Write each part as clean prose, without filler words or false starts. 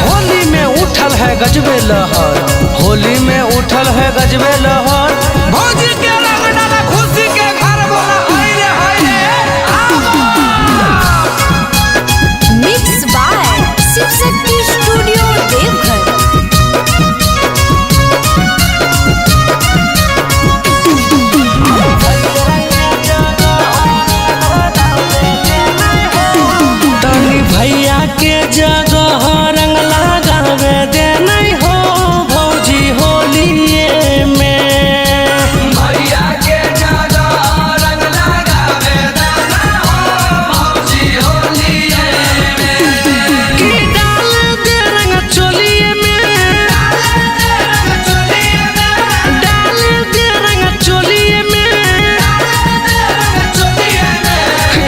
होली में उठल है गजबे लहर, होली में उठल है गजबे लहर। भौजी के रंग डाला खुशी के घर बोला हाय रे हाय रे। Mix by Shiv Shakti studio Deoghar. तनी भैया के जगह रंग लगावे दे नहीं हो भौजी होलिये में। भैया के जगह रंग लगावे दे नहीं हो भौजी होलिये में। की डाल दे रंग चोलिये में, डाल दे रंग चोलिये में।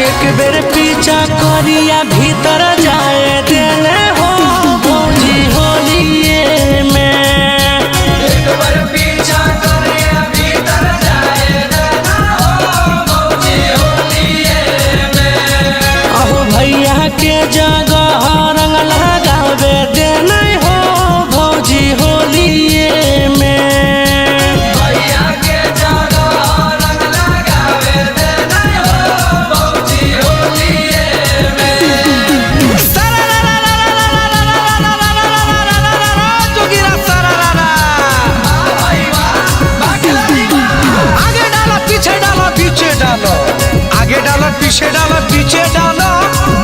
एक बेर पीछा करिया भीतर जाए देने हो भौजी होलिये में। एक बार पीछा करिया भीतर जाए देना हो भौजी होलिये में। अहो भैया के जगह रंग लगावे देना हो भौजी होलिये में। भैया के जगह रंग लगावे देना हो भौजी होलिये में। जोगिरा सरारा आगे डालो पीछे डालो पीछे डालो, आगे डालो पीछे डालो पीछे डालो।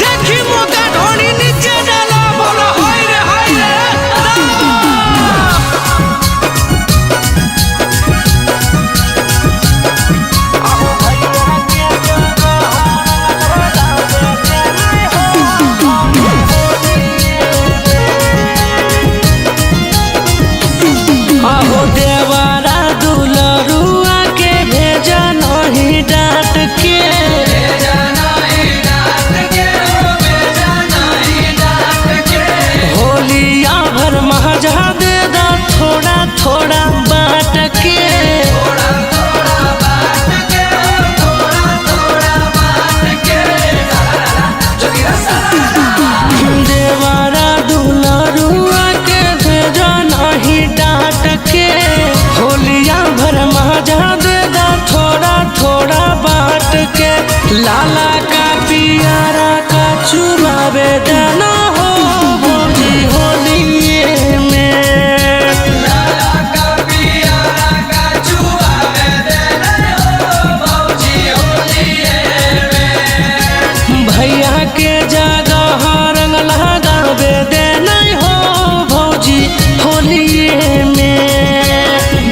देखी मुका ढोनी नीचे डालो बोलो हाय रे हाय रे। अहो देवरा दुलरुआ के भेजा नहीं डांट के। होलिया भर महजा दे दा थोड़ा थोड़ा बाँट के। देवरा दुलरुआ के भेजा नहीं डांट के। होलिया भर महजा दे दा थोड़ा थोड़ा बाँट के। लाला का पियारा का चुरावे देना हो भौजी होलिये में। लाला का पियारा का चुरावे देना हो भौजी होलिये में। भैया के जगह रंग लगावे देना हो भौजी होलिये में।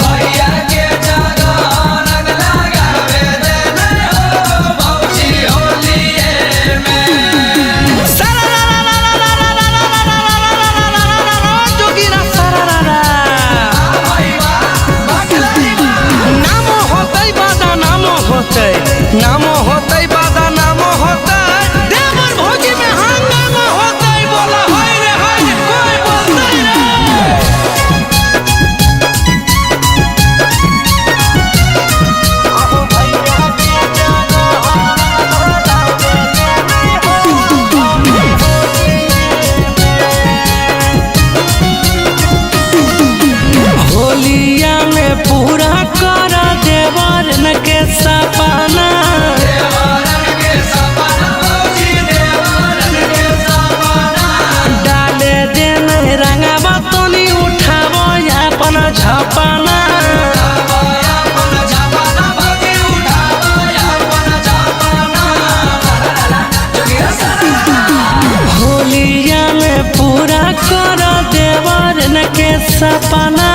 भैया के जगह रंग लगावे देना हो भौजी होलिये में। जोगिरा सरारा नामो होतै बादा नामो होतै, नामो होतै बादा नामो होतै। देवर भौजी में हंगामा होतै बोला हाय रे हाय रे कोई बोलतै रे। अहो भैया के जगह लगावे देना हो। होलिया में पूरा कर देवरन के सपना। डाले देन रंगवा तोनी उठावो अपन झपना। होलिया में पूरा कर देवरन के सपना।